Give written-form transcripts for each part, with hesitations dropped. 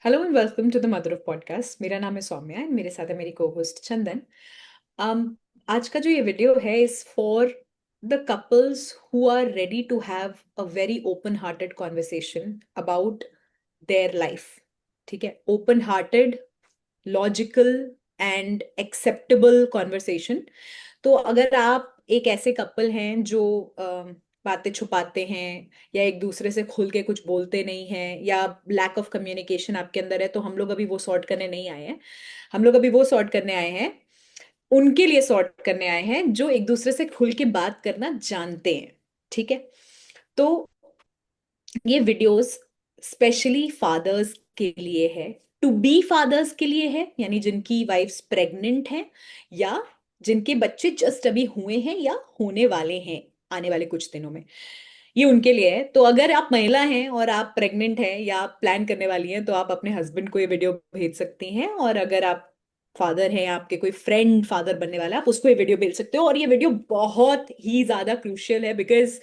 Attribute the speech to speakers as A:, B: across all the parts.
A: Hello and welcome to the mother of podcast. मेरा नाम है सौम्या एंड मेरे साथ है मेरी को होस्ट चंदन। um, आज का जो ये वीडियो है is for the couples who are ready to have a very open hearted conversation about their life. ठीक है, open hearted, logical and acceptable conversation. तो अगर आप एक ऐसे कपल हैं जो बातें छुपाते हैं या एक दूसरे से खुल के कुछ बोलते नहीं हैं या लैक ऑफ कम्युनिकेशन आपके अंदर है, तो हम लोग अभी वो सॉर्ट करने नहीं आए हैं। हम लोग अभी वो सॉर्ट करने आए हैं, उनके लिए सॉर्ट करने आए हैं जो एक दूसरे से खुल के बात करना जानते हैं। ठीक है, तो ये वीडियोस स्पेशली फादर्स के लिए है, टू बी फादर्स के लिए है, यानी जिनकी वाइफ्स प्रेग्नेंट हैं या जिनके बच्चे जस्ट अभी हुए हैं या होने वाले हैं आने वाले कुछ दिनों में। ये उनके लिए है। तो अगर आप महिला हैं और आप प्रेग्नेंट हैं या आप प्लान करने वाली हैं तो आप अपने हस्बैंड को ये वीडियो भेज सकती हैं, और अगर आप फादर हैं, आपके कोई फ्रेंड फादर बनने वाला है, आप उसको ये वीडियो भेज सकते हो। और ये वीडियो बहुत ही ज्यादा क्रूशियल है बिकॉज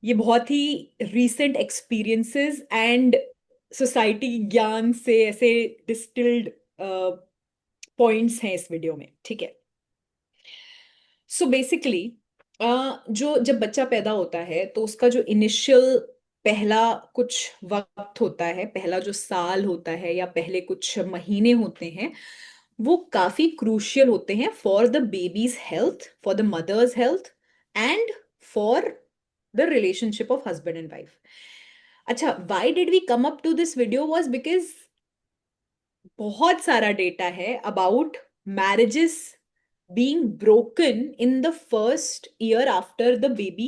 A: ये बहुत ही रीसेंट एक्सपीरियंसेस एंड सोसाइटी ज्ञान से ऐसे डिस्टिल्ड पॉइंट्स हैं इस वीडियो में। ठीक है, सो बेसिकली जो जब बच्चा पैदा होता है तो उसका जो इनिशियल पहला कुछ वक्त होता है, पहला जो साल होता है या पहले कुछ महीने होते हैं, वो काफी क्रूशियल होते हैं for the baby's health, for the mother's health and for the relationship of husband and wife. अच्छा, why did we come up to this video was because बहुत सारा डेटा है about marriages being broken in the first year after the baby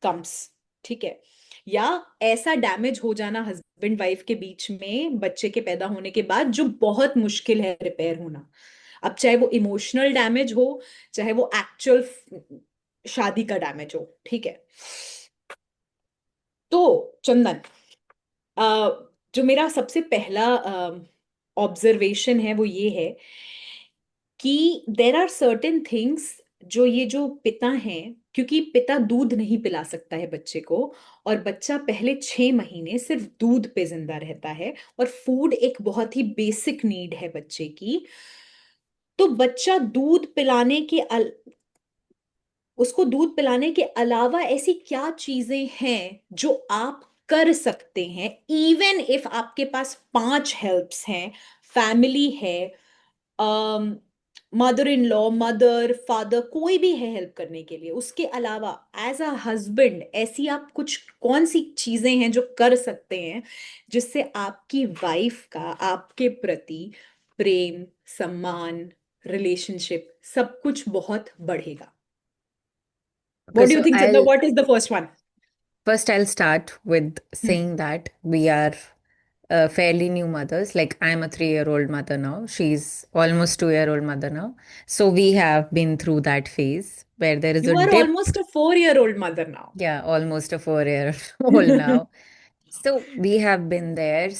A: comes. ठीक है, या ऐसा damage हो जाना हस्बैंड वाइफ के बीच में बच्चे के पैदा होने के बाद जो बहुत मुश्किल है रिपेयर होना। अब चाहे वो इमोशनल डैमेज हो, चाहे वो एक्चुअल शादी का डैमेज हो। ठीक है, तो चंदन, अ, जो मेरा सबसे पहला ऑब्जर्वेशन है वो ये है कि देर आर सर्टेन थिंग्स जो ये जो पिता हैं, क्योंकि पिता दूध नहीं पिला सकता है बच्चे को, और बच्चा पहले 6 महीने सिर्फ दूध पे जिंदा रहता है, और फूड एक बहुत ही बेसिक नीड है बच्चे की। तो बच्चा दूध पिलाने के उसको दूध पिलाने के अलावा ऐसी क्या चीजें हैं जो आप कर सकते हैं, इवन इफ आपके पास 5 हेल्प्स हैं, फैमिली है, mother in law, mother, father, कोई भी है हेल्प करने के लिए, उसके अलावा एज अ हस्बैंड ऐसी आप कुछ कौन सी चीजें हैं जो कर सकते हैं जिससे आपकी वाइफ का आपके प्रति प्रेम, सम्मान, रिलेशनशिप सब कुछ बहुत बढ़ेगा।
B: Okay,
A: What do you
B: so
A: think, Chandra?
B: I'll
A: What is the first one?
B: first I'll start with
A: Hmm.
B: saying that we are fairly new mothers. Like I'm a 3-year-old mother now. She's almost 2-year-old mother now. So we have been through that phase where there is a
A: You are
B: dip.
A: almost a 4-year-old mother now.
B: Yeah, almost a 4-year-old now. So we have been there,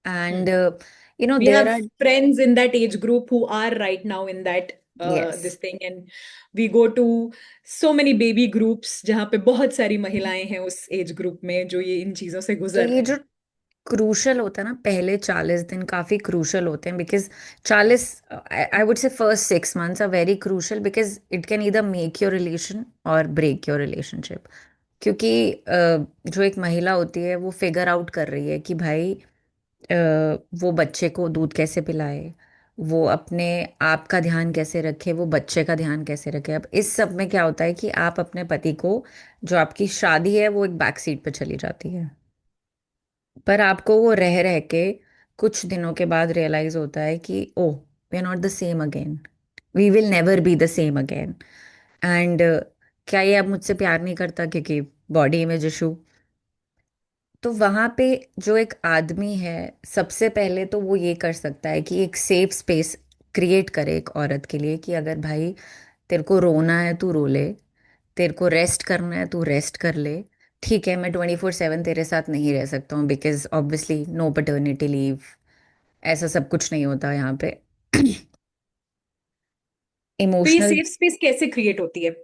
B: and
A: Hmm. We
B: there
A: have
B: are,
A: friends in that age group who are right now in that this
B: yes.
A: thing, and we go to so many baby groups जहाँ पे बहुत सारी महिलाएं हैं उस age group में जो ये इन चीजों से
B: तो
A: गुजर
B: ये
A: रहे
B: जो
A: हैं।
B: क्रूशल होता है ना, पहले 40 दिन काफी क्रूशल होते हैं, because 40, I would say first 6 months are very crucial, because it can either make your relation or break your relationship. क्योंकि जो एक महिला होती है वो फिगर आउट कर रही है कि भाई वो बच्चे को दूध कैसे पिलाए, वो अपने आप का ध्यान कैसे रखे, वो बच्चे का ध्यान कैसे रखे। अब इस सब में क्या होता है कि आप अपने पति को, जो आपकी शादी है वो एक बैक सीट पे चली जाती है, पर आपको वो रह रह के कुछ दिनों के बाद रियलाइज होता है कि oh, we are not the same again, we will never be the same again. And क्या ये अब मुझसे प्यार नहीं करता क्योंकि बॉडी इमेज इशू। तो वहां पे जो एक आदमी है, सबसे पहले तो वो ये कर सकता है कि एक सेफ स्पेस क्रिएट करे एक औरत के लिए, कि अगर भाई तेरे को रोना है तू रो ले, तेरे को रेस्ट करना है तू रेस्ट कर ले। ठीक है, मैं 24/7 तेरे साथ नहीं रह सकता हूँ, because obviously no paternity leave, ऐसा सब कुछ नहीं होता यहाँ पे।
A: तो ये
B: इमोशनल।
A: सेफ स्पेस कैसे क्रिएट होती है,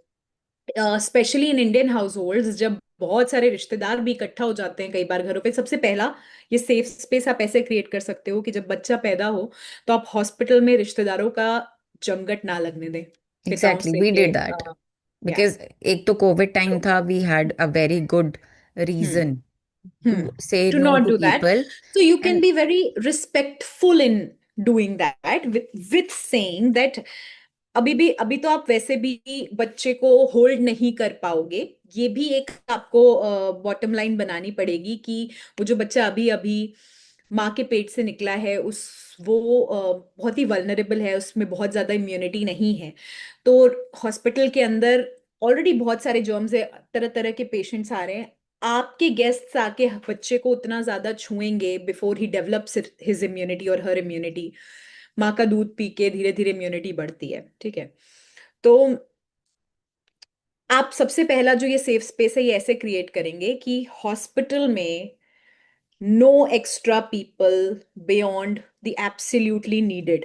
A: specially in Indian household, जब बहुत सारे रिश्तेदार भी इकट्ठा हो जाते हैं कई बार घरों पे। सबसे पहला ये सेफ स्पेस आप ऐसे क्रिएट कर सकते हो कि जब बच्चा पैदा हो तो आप हॉस्पिटल में रिश्तेदारों का जमघट ना लगने दें, पिताओं
B: एग्जैक्टली,
A: से
B: वी
A: कि
B: डिड दैट
A: या।
B: बिकॉज एक तो कोविड टाइम था, we had a very good
A: hmm
B: reason
A: hmm
B: to say
A: to
B: no
A: not
B: to
A: do that.
B: People.
A: So you can
B: and
A: be very respectful in doing that with saying that अभी तो आप वैसे भी बच्चे को hold नहीं कर पाओगे। ये भी एक आपको बॉटम लाइन बनानी पड़ेगी कि वो जो बच्चा अभी अभी माँ के पेट से निकला है उस वो बहुत ही वल्नरेबल है, उसमें बहुत ज्यादा इम्यूनिटी नहीं है। तो हॉस्पिटल के अंदर ऑलरेडी बहुत सारे जर्म्स है, तरह तरह के पेशेंट्स आ रहे हैं। आपके गेस्ट्स आके बच्चे को उतना ज्यादा छुएंगे before he develops his immunity और हर इम्यूनिटी। माँ का दूध पी के धीरे धीरे इम्यूनिटी बढ़ती है, ठीक है। तो आप सबसे पहला जो ये सेफ स्पेस है ये ऐसे क्रिएट करेंगे कि हॉस्पिटल में no extra people beyond the absolutely needed,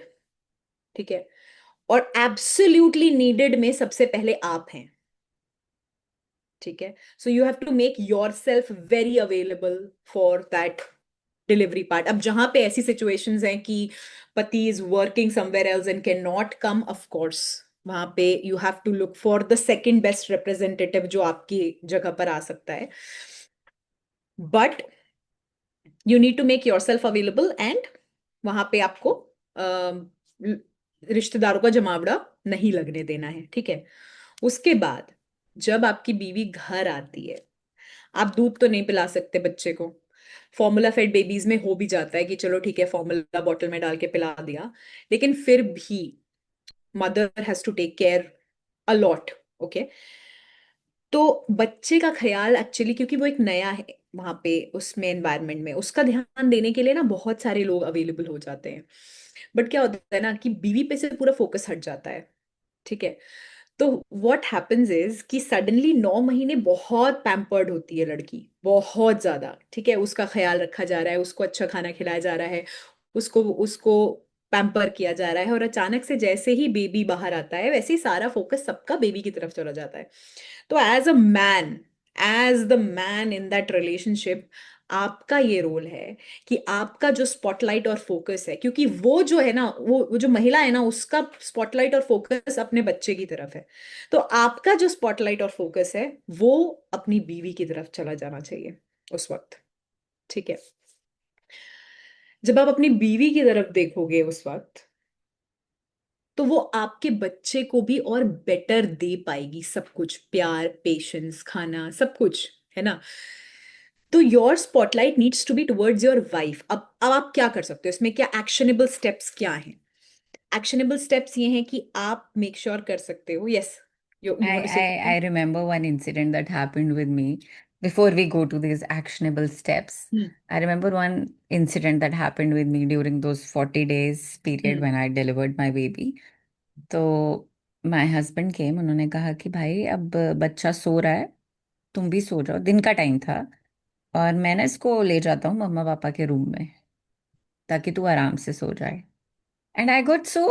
A: ठीक है। और एब्सोल्युटली नीडेड में सबसे पहले आप हैं, ठीक है। So you have to make yourself very available for that delivery part. अब जहां पे ऐसी सिचुएशंस हैं कि पति is working somewhere else and can not come, of course वहां पे you have to look for the second best representative जो आपकी जगह पर आ सकता है। But you need to make yourself available and वहां पे आपको रिश्तेदारों का जमावड़ा नहीं लगने देना है, ठीक है। उसके बाद जब आपकी बीवी घर आती है, आप दूध तो नहीं पिला सकते बच्चे को। फॉर्मूला फेड बेबीज में हो भी जाता है कि चलो ठीक है फॉर्मूला बॉटल में डाल के पिला दिया, लेकिन फिर भी mother has to take care a lot, okay. तो बच्चे का ख्याल एक्चुअली क्योंकि वो एक नया है वहां पे उसमें एनवायरनमेंट में, उसका ध्यान देने के लिए ना बहुत सारे लोग अवेलेबल हो जाते हैं। बट क्या होता है ना कि बीवी पे से पूरा फोकस हट जाता है, ठीक है। तो व्हाट हैपेंस इज कि सडनली 9 महीने बहुत पैम्पर्ड होती है लड़की, बहुत ज्यादा, ठीक है। उसका ख्याल रखा जा रहा है, उसको अच्छा खाना खिलाया जा रहा है, उसको उसको पैम्पर किया जा रहा है, और अचानक से जैसे ही बेबी बाहर आता है वैसे ही सारा फोकस सबका बेबी की तरफ चला जाता है। तो as the man in that relationship, आपका ये रोल है कि आपका जो स्पॉटलाइट और फोकस है, क्योंकि वो जो है ना वो जो महिला है ना उसका स्पॉटलाइट और फोकस अपने बच्चे की तरफ है। तो आपका जो स्पॉटलाइट और फोकस है वो अपनी बीवी की तरफ चला जाना चाहिए उस वक्त, ठीक है। जब आप अपनी बीवी की तरफ देखोगे उस वक्त, तो वो आपके बच्चे को भी और बेटर दे पाएगी, सब कुछ प्यार पेशेंस खाना सब कुछ, है ना। तो your spotlight needs to be towards your wife. अब आप क्या कर सकते हो इसमें, क्या एक्शनेबल स्टेप्स क्या हैं? एक्शनेबल स्टेप्स ये हैं कि आप मेक श्योर कर सकते हो, यस यू वांट टू से
B: I remember one incident that happened with me before we go to these actionable steps.
A: Something.
B: I remember one incident that happened with me during those 40 days period when I delivered my baby. तो my husband came, उन्होंने कहा कि भाई अब बच्चा सो रहा है, तुम भी सो जाओ. दिन का टाइम था और मैं ना इसको ले जाता हूँ मम्मा पापा के रूम में ताकि तू आराम से सो जाए. एंड आई गॉट सो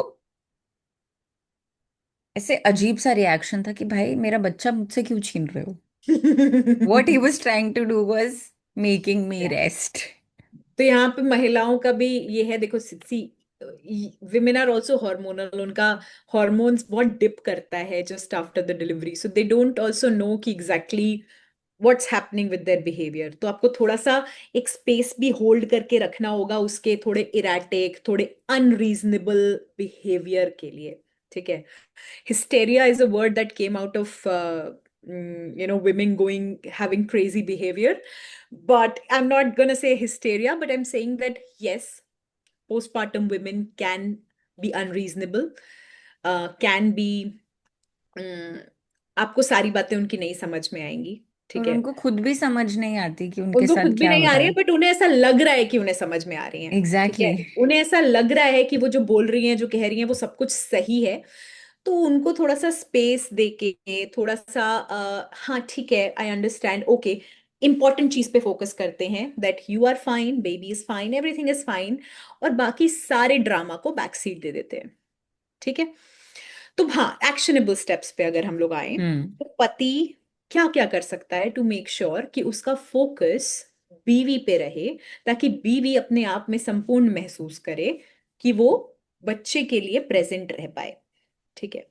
B: ऐसे अजीब सा रिएक्शन था कि भाई मेरा बच्चा मुझसे क्यों छीन रहे हो. What he was trying to do was making me rest.
A: तो यहाँ पे महिलाओं का भी ये है, देखो see women are also hormonal, उनका हॉर्मोन्स बहुत डिप करता है just after the delivery, so they don't also know कि exactly what's happening with their behaviour. तो आपको थोड़ा सा एक स्पेस भी होल्ड करके रखना होगा उसके थोड़े इराटिक थोड़े अनरीजनेबल बिहेवियर के लिए, ठीक है। Hysteria is a word that came out of women going having crazy behavior, but I'm not going to say hysteria, but I'm saying that yes, postpartum women can be unreasonable, can be um, आपको सारी बातें उनकी नहीं समझ में आएंगी, ठीक
B: और
A: है।
B: उनको खुद भी समझ नहीं आती कि उनके
A: उनको
B: साथ
A: खुद भी
B: क्या
A: नहीं
B: हो
A: आ
B: रहा
A: रही है,
B: है.
A: बट उन्हें ऐसा लग रहा है कि उन्हें समझ में आ रही हैं, ठीक है।
B: एग्जैक्टली.
A: उन्हें ऐसा लग रहा है कि वो जो बोल रही हैं जो कह रही हैं वो सब कुछ सही है। तो उनको थोड़ा सा स्पेस देके थोड़ा सा हाँ ठीक है आई अंडरस्टैंड, ओके, इंपॉर्टेंट चीज पे फोकस करते हैं that you are fine, baby is fine, everything is fine, और बाकी सारे ड्रामा को बैक सीट दे देते हैं, ठीक है। तो हाँ, एक्शनेबल स्टेप्स पे अगर हम लोग आए,
B: हम्म.
A: तो पति क्या क्या कर सकता है टू मेक श्योर कि उसका फोकस बीवी पे रहे, ताकि बीवी अपने आप में संपूर्ण महसूस करे कि वो बच्चे के लिए प्रेजेंट रह पाए। ठीक है।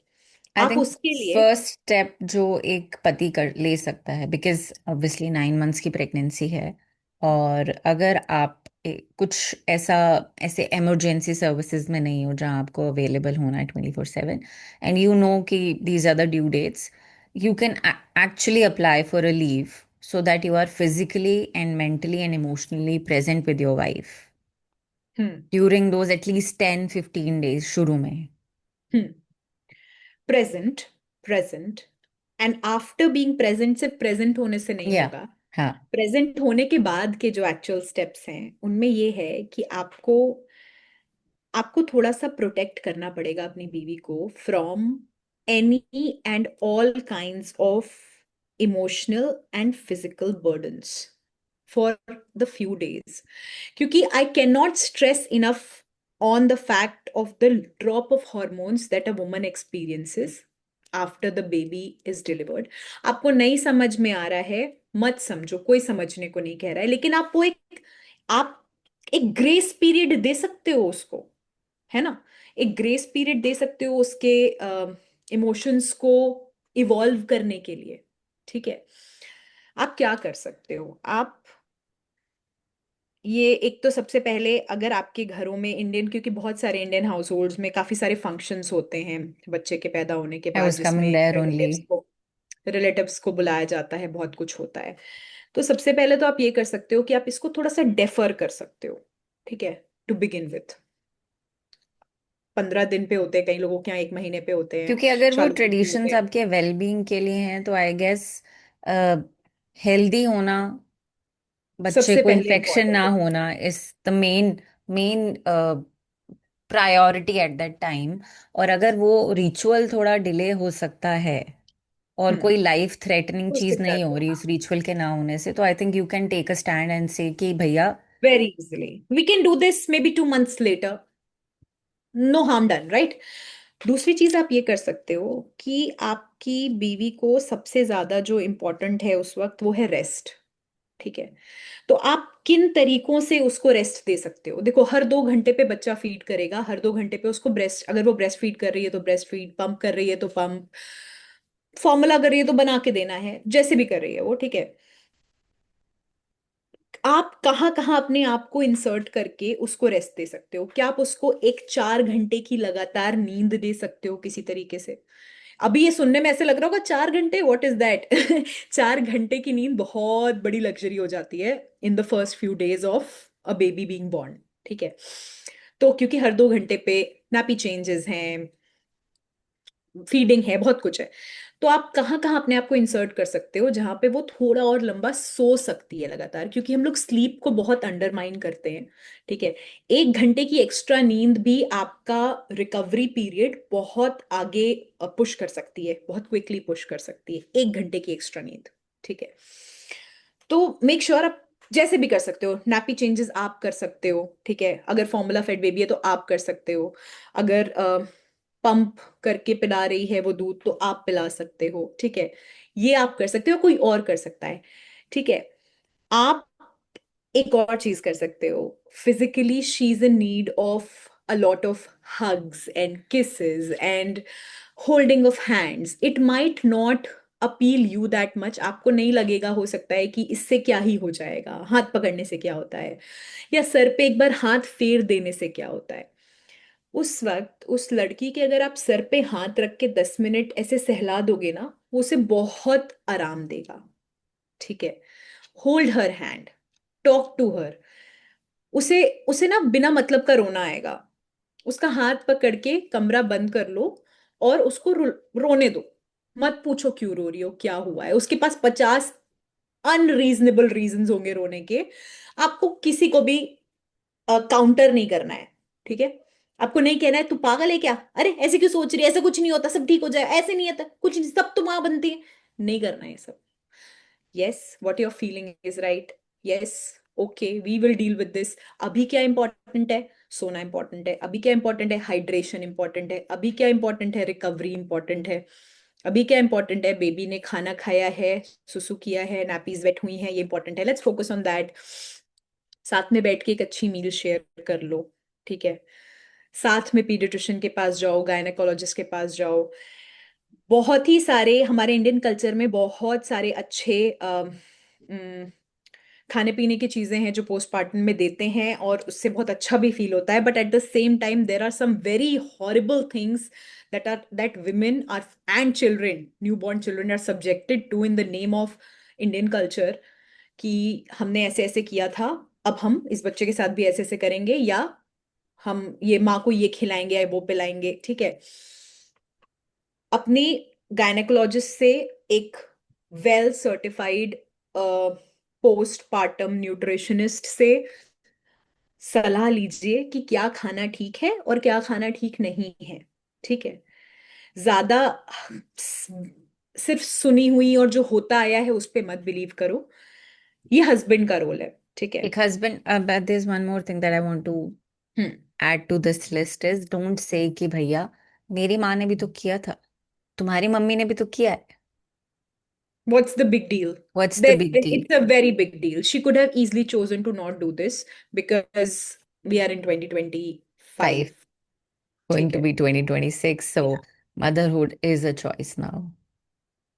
B: आई
A: आप
B: थिंक
A: उसके लिए।
B: फर्स्ट स्टेप जो एक पति कर ले सकता है, बिकॉज ऑब्वियसली 9 मंथ्स की प्रेगनेंसी है, और अगर आप कुछ ऐसा ऐसे इमरजेंसी सर्विसेज में नहीं हो जहाँ आपको अवेलेबल होना है 24/7, एंड यू नो कि these are the due dates, you can actually apply for a leave so that you are physically and mentally and emotionally present with your wife
A: हम्म।
B: during those at least 10-15 days शुरू में.
A: हम्म। Present, present and after being present सिर्फ present होने से नहीं
B: या
A: होगा।
B: हाँ.
A: प्रेजेंट होने के बाद के जो एक्चुअल स्टेप्स हैं उनमें ये है कि आपको आपको थोड़ा सा प्रोटेक्ट करना पड़ेगा अपनी बीवी को from any and all kinds of emotional and physical burdens for the few days. क्योंकि I can not stress enough on the fact of the drop of hormones that a woman experiences after the baby is delivered. आपको नहीं समझ में आ रहा है, मत समझो, कोई समझने को नहीं कह रहा है, लेकिन आप एक ग्रेस पीरियड दे सकते हो उसको, है ना। एक ग्रेस पीरियड दे सकते हो उसके इमोशंस को इवॉल्व करने के लिए। ठीक है। आप क्या कर सकते हो, आप ये एक तो सबसे पहले अगर आपके घरों में इंडियन, क्योंकि बहुत सारे इंडियन हाउस होल्ड्स में काफी सारे फंक्शंस होते हैं बच्चे के पैदा होने के
B: I
A: बाद,
B: was
A: जिसमें
B: coming there
A: रिलेटिव्स
B: only.
A: को रिलेटिव्स को बुलाया जाता है, बहुत कुछ होता है। तो सबसे पहले तो आप ये कर सकते हो कि आप इसको थोड़ा सा डेफर कर सकते हो। ठीक है। टू बिगिन विथ 15 दिन पे होते हैं, कई लोगों के यहाँ 1 महीने पे होते हैं,
B: क्योंकि अगर वो
A: 40 दिन पे होते
B: ट्रेडिशंस
A: हैं।
B: आपके वेलबींग के लिए हैं तो आई गेस हेल्दी होना, बच्चे
A: सबसे
B: को
A: पहले
B: इन्फेक्शन
A: इंपॉर्टेंट
B: ना
A: है।
B: होना is the main main priority at that time. और अगर वो रिचुअल थोड़ा डिले हो सकता है और
A: हम्म।
B: कोई लाइफ थ्रेटनिंग
A: तो
B: चीज
A: स्किप
B: नहीं हो
A: कर
B: रही
A: दो।
B: उस रिचुअल के ना होने से, तो I think you can take a stand and say कि भैया.
A: Very easily we can do this maybe 2 months later, no harm done, right. दूसरी चीज आप ये कर सकते हो कि आपकी बीवी को सबसे ज्यादा जो इम्पोर्टेंट है उस वक्त वो है रेस्ट। ठीक है। तो आप किन तरीकों से उसको रेस्ट दे सकते हो? देखो, हर 2 घंटे पे बच्चा फीड करेगा, हर 2 घंटे पे उसको ब्रेस्ट, अगर वो ब्रेस्ट फीड कर रही है तो ब्रेस्ट फीड, पंप कर रही है तो पंप, फॉर्मूला कर रही है तो बना के देना है, जैसे भी कर रही है वो। ठीक है। आप कहाँ कहाँ अपने आप को इंसर्ट करके उसको रेस्ट दे सकते हो? क्या आप उसको एक 4 घंटे की लगातार नींद दे सकते हो किसी तरीके से? अभी ये सुनने में ऐसे लग रहा होगा 4 घंटे, व्हाट इज दैट? 4 घंटे की नींद बहुत बड़ी लग्जरी हो जाती है इन the first few days of a baby being born. ठीक है। तो क्योंकि हर 2 घंटे पे नापी चेंजेस हैं, फीडिंग है, बहुत कुछ है। तो आप कहाँ कहाँ अपने आप को इंसर्ट कर सकते हो जहां पे वो थोड़ा और लंबा सो सकती है लगातार, क्योंकि हम लोग स्लीप को बहुत अंडरमाइन करते हैं। ठीक है। 1 घंटे की एक्स्ट्रा नींद भी आपका रिकवरी पीरियड बहुत आगे पुश कर सकती है, बहुत क्विकली पुश कर सकती है 1 घंटे की एक्स्ट्रा नींद। ठीक है। तो मेक श्योर आप जैसे भी कर सकते हो, नैपी चेंजेस आप कर सकते हो। ठीक है। अगर फॉर्मूला फेड बेबी है तो आप कर सकते हो। अगर पंप करके पिला रही है वो दूध तो आप पिला सकते हो। ठीक है। ये आप कर सकते हो, कोई और कर सकता है। ठीक है। आप एक और चीज कर सकते हो, physically she is in need of a lot of hugs and kisses and holding of hands. It might not appeal you that much. आपको नहीं लगेगा, हो सकता है कि इससे क्या ही हो जाएगा, हाथ पकड़ने से क्या होता है, या सर पे एक बार हाथ फेर देने से क्या होता है। उस वक्त उस लड़की के अगर आप सर पे हाथ रख के 10 मिनट ऐसे सहला दोगे ना, वो उसे बहुत आराम देगा। ठीक है। Hold her hand, talk to her. उसे उसे ना बिना मतलब का रोना आएगा, उसका हाथ पकड़ के कमरा बंद कर लो और उसको रोने दो। मत पूछो क्यों रो रही हो, क्या हुआ है, उसके पास 50 अनरीजनेबल रीजंस होंगे रोने के। आपको किसी को भी काउंटर नहीं करना है। ठीक है। आपको नहीं कहना है तू पागल है क्या, अरे ऐसे क्यों सोच रही है, ऐसा कुछ नहीं होता, सब ठीक हो जाए, ऐसे नहीं होता कुछ नहीं, सब तो मां बनती है। नहीं करना है सब। Yes, what you are feeling is right. Yes, okay, we will deal with this. अभी क्या इंपॉर्टेंट है? सोना इंपॉर्टेंट है। अभी क्या इंपॉर्टेंट है? हाइड्रेशन इंपॉर्टेंट है। अभी क्या इंपॉर्टेंट है? रिकवरी इंपॉर्टेंट है। अभी क्या इंपॉर्टेंट है? बेबी ने खाना खाया है, सुसु किया है, नैपीज वेट हुई हैं, ये इंपॉर्टेंट है, लेट्स फोकस ऑन दैट। साथ में बैठ के एक अच्छी मील शेयर कर लो, ठीक है। साथ में पीडियाट्रिशियन के पास जाओ, गायनेकोलॉजिस्ट के पास जाओ। बहुत ही सारे हमारे इंडियन कल्चर में बहुत सारे अच्छे खाने पीने की चीजें हैं जो पोस्टपार्टम में देते हैं, और उससे बहुत अच्छा भी फील होता है। But at the same time there are some very horrible things that women are and children, newborn children are subjected to in the name of Indian culture, कि हमने ऐसे ऐसे किया था, अब हम इस बच्चे के साथ भी ऐसे ऐसे करेंगे, या हम ये माँ को ये खिलाएंगे या वो पिलाएंगे, ठीक है। अपनी गायनेकोलॉजिस्ट से एक well certified post partum nutritionist से सलाह लीजिए कि क्या खाना ठीक है और क्या खाना ठीक नहीं है, ठीक है। ज्यादा सिर्फ सुनी हुई और जो होता आया है उस पे मत बिलीव करो। ये हस्बैंड का रोल है, ठीक है।
B: एक husband, but there's one more thing that I want to
A: hmm.
B: add to this list is don't say कि भैया मेरी माँ ने भी तो किया था, तुम्हारी मम्मी ने भी तो किया है.
A: What's the big deal?
B: What's the
A: That
B: big deal?
A: it's a very big deal. She could have easily chosen to not do this because we are in 2025.
B: Five, going
A: ठीक
B: to
A: है,
B: be 2026, so motherhood is a choice now.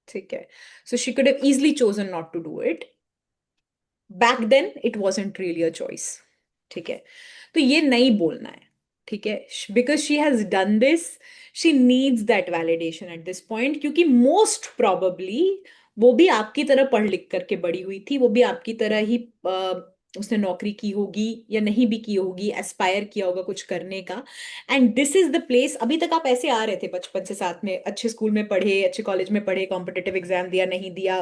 A: ठीक है। So she could have easily chosen not to do it. Back then it wasn't really a choice, ठीक है। तो ये नहीं बोलना है, ठीक है। Because she has done this, she needs that validation at this point, क्योंकि मोस्ट प्रोबेबली वो भी आपकी तरह पढ़ लिख करके बड़ी हुई थी, वो भी आपकी तरह ही उसने नौकरी की होगी या नहीं भी की होगी, एस्पायर किया होगा कुछ करने का। And this is the place. अभी तक आप ऐसे आ रहे थे बचपन से साथ में, अच्छे स्कूल में पढ़े, अच्छे कॉलेज में पढ़े, कॉम्पिटेटिव एग्जाम दिया, नहीं दिया,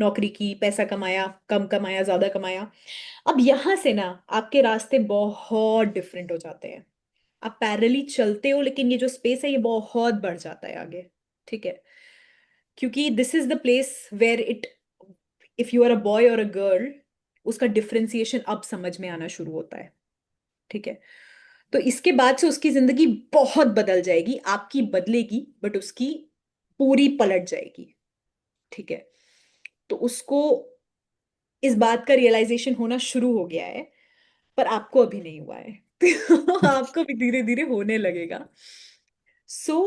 A: नौकरी की, पैसा कमाया, कम कमाया, ज्यादा कमाया। अब यहां से ना आपके रास्ते बहुत डिफरेंट हो जाते हैं। आप पैरेलली चलते हो, लेकिन ये जो स्पेस है ये बहुत बढ़ जाता है आगे, ठीक है। क्योंकि this is the place where it, if you are a boy or a girl, उसका डिफरेंशिएशन अब समझ में आना शुरू होता है, ठीक है। तो इसके बाद से उसकी जिंदगी बहुत बदल जाएगी, आपकी बदलेगी बट उसकी पूरी पलट जाएगी, ठीक है। तो उसको इस बात का रियलाइजेशन होना शुरू हो गया है, पर आपको अभी नहीं हुआ है। आपको भी धीरे धीरे होने लगेगा। So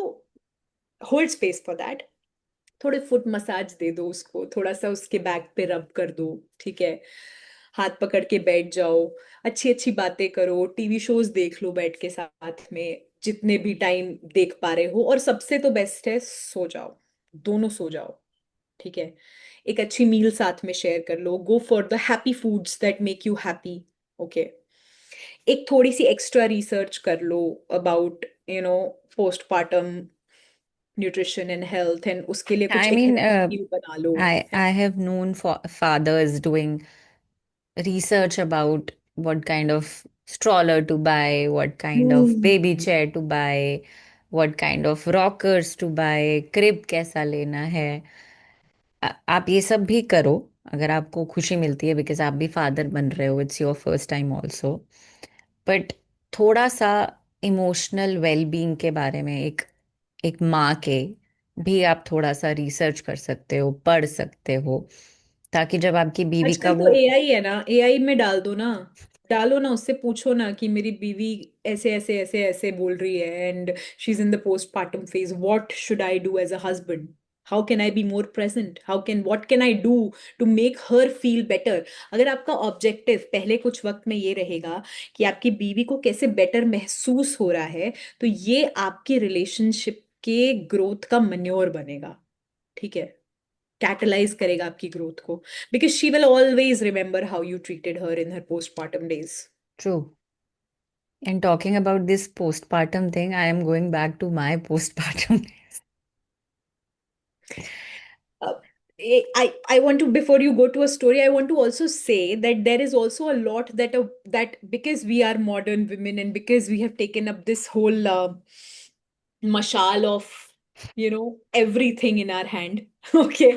A: hold space for that. थोड़े फुट मसाज दे दो उसको, थोड़ा सा उसके बैक पे रब कर दो, ठीक है। हाथ पकड़ के बैठ जाओ, अच्छी अच्छी बातें करो, टीवी शोज देख लो बैठ के साथ में, जितने भी टाइम देख पा रहे हो। और सबसे तो बेस्ट है, सो जाओ, दोनों सो जाओ, ठीक है। एक अच्छी मील साथ में शेयर कर लो, go for the happy foods that make you happy, okay. एक थोड़ी सी एक्स्ट्रा रिसर्च कर लो about postpartum nutrition and health, and उसके लिए कुछ
B: I
A: एक
B: mean,
A: मेन्यू बना लो।
B: I have known fathers doing research about what kind of stroller to buy, what kind of baby
A: hmm.
B: chair to buy, what kind of rockers to buy, crib कैसा लेना है. आप ये सब भी करो अगर आपको खुशी मिलती है, बिकॉज आप भी फादर बन रहे हो, it's your first time also. But थोड़ा सा इमोशनल वेलबींग के बारे में, एक एक माँ के भी आप थोड़ा सा रिसर्च कर सकते हो, पढ़ सकते हो, ताकि जब आपकी बीवी का
A: आजकल तो
B: वो.
A: एआई है ना, एआई में डाल दो ना, डालो ना, उससे पूछो ना कि मेरी बीवी ऐसे ऐसे ऐसे ऐसे बोल रही है, and she is in the postpartum phase, what should I do as a husband, how can I be more present, how can what can I do to make her feel better. अगर आपका objective पहले कुछ वक्त में ये रहेगा कि आपकी बीवी को कैसे बेटर महसूस हो रहा है, तो ये आपकी रिलेशनशिप के ग्रोथ का मन्योर बनेगा, ठीक है। कैटलाइज करेगा आपकी ग्रोथ को, because she will always remember how you treated her in her postpartum days.
B: True. And talking about this postpartum thing, I am going back to my postpartum.
A: I want to, before you go to a story, I want to also say that there is also a lot that because we are modern women and because we have taken up this whole mashal of everything in our hand, okay।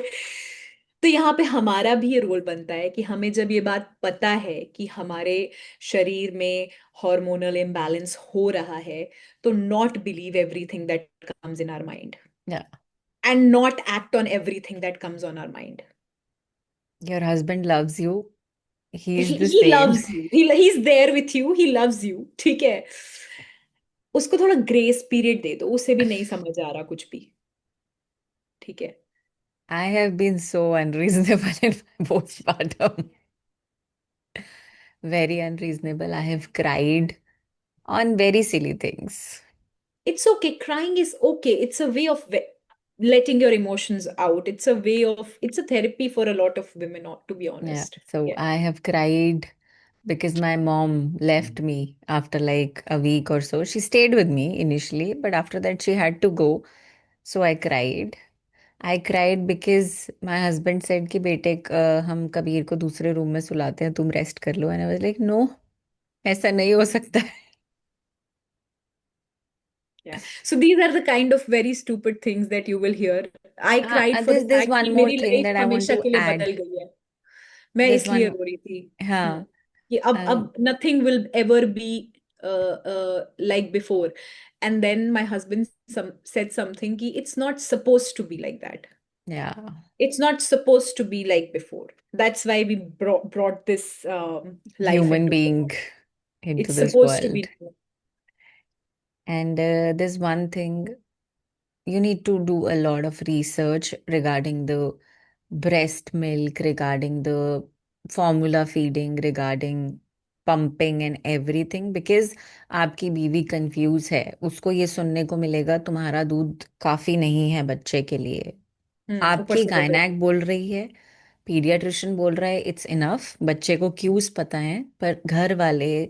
A: तो यहाँ पे हमारा भी ये role बनता है कि हमें जब ये बात पता है कि हमारे शरीर में हार्मोनल इम्बैलेंस हो रहा है, तो not believe everything that comes in our mind.
B: Yeah.
A: and not act on everything that comes on our mind.
B: Your husband loves you. He's the
A: He
B: same.
A: loves you. He's there with you. He loves you. ठीक है. उसको थोड़ा grace period दे दो. उसे भी नहीं समझ आ रहा कुछ भी. ठीक है.
B: I have been so unreasonable in my postpartum. Very unreasonable. I have cried on very silly things.
A: It's okay. Crying is okay. It's a way of letting your emotions out. It's a way of, it's a therapy for a lot of women, to be
B: Yeah,
A: honest.
B: so
A: Yeah.
B: I have cried because my mom left me after like a week or so. She stayed with me initially, but after that she had to go. So I cried. I cried because my husband said कि बेटे हम कबीर को दूसरे room में सुलाते हैं तुम rest कर लो, and I was like no, ऐसा नहीं हो सकता है.
A: Yeah. So these are the kind of very stupid things that you will hear. I cried for the
B: There's
A: fact
B: one
A: कि
B: more
A: मेरी
B: thing
A: life
B: that I want
A: हमेशा
B: to
A: के लिए
B: add.
A: बदल गई है. मैं
B: There's
A: इसलिए
B: one,
A: रो रही थी.
B: हाँ,
A: कि अब nothing will ever be like before. And then my husband said something कि it's not supposed to be like that.
B: yeah,
A: It's not supposed to be like before. That's why we brought this life
B: human
A: into the
B: being
A: world.
B: into
A: It's
B: this
A: supposed to
B: world.
A: be.
B: And there's one thing, you need to do a lot of research regarding the breast milk, regarding the formula feeding, regarding pumping and everything, because आपकी बीवी confuse है, उसको ये सुनने को मिलेगा तुम्हारा दूध काफी नहीं है बच्चे के लिए.
A: ऊपर
B: आपकी
A: से बोल
B: गायनेक बोल रही है, पीडियाट्रिशियन बोल रहा है इट्स इनफ, बच्चे को क्यूज पता है, पर घर वाले,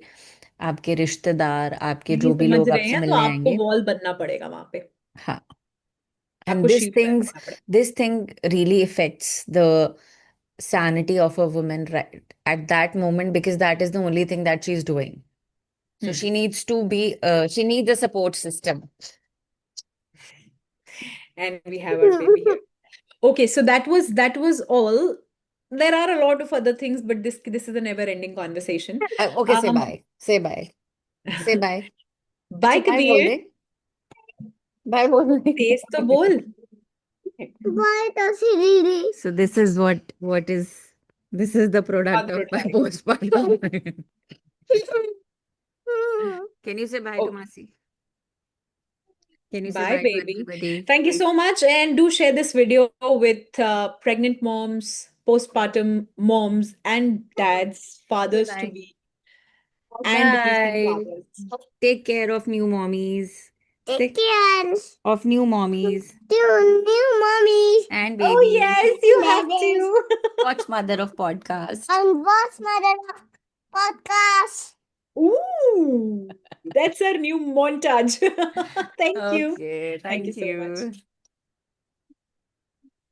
B: आपके रिश्तेदार, आपके
A: नहीं
B: जो भी
A: समझ
B: लोग
A: रहे
B: आपसे
A: हैं तो
B: मिलने
A: आपको
B: आएंगे,
A: वॉल बनना पड़ेगा वहां पे.
B: हाँ, and
A: आपको शीट पे होना पड़ेगा.
B: this thing really affects the sanity of a woman right at that moment, because that is the only thing that she's doing. So
A: Hmm.
B: she needs to be she needs a support system.
A: And we have our baby here. Okay, so that was all. There are a lot of other things, but this is a never-ending conversation.
B: Okay, say
A: Um,
B: bye, say bye, say bye. अच्छा
A: Bye,
B: bye बोल
A: Kabir.
B: दे, bye बोल दे.
A: तेज तो बोल.
B: Bye, Tasiri. So this is the product
A: Hug
B: of my
A: protect.
B: postpartum. Can you say bye to
A: Okay.
B: Masi? Can you say
A: Bye,
B: bye to
A: baby.
B: everybody?
A: Thank you so much, and do share this video with pregnant moms, postpartum moms, and dads,
B: Say
A: fathers to
B: bye.
A: be, and recent
B: Bye.
A: fathers.
B: Take care of new mommies. Take care of new mommies new mommies and
A: Oh
B: babies.
A: yes, you have
B: Babies.
A: to.
B: Watch Mother of Podcast. And watch Mother of Podcast.
A: Ooh, that's our new montage. Thank you.
B: Okay,
A: Thank you
B: thank
A: so much.
B: you.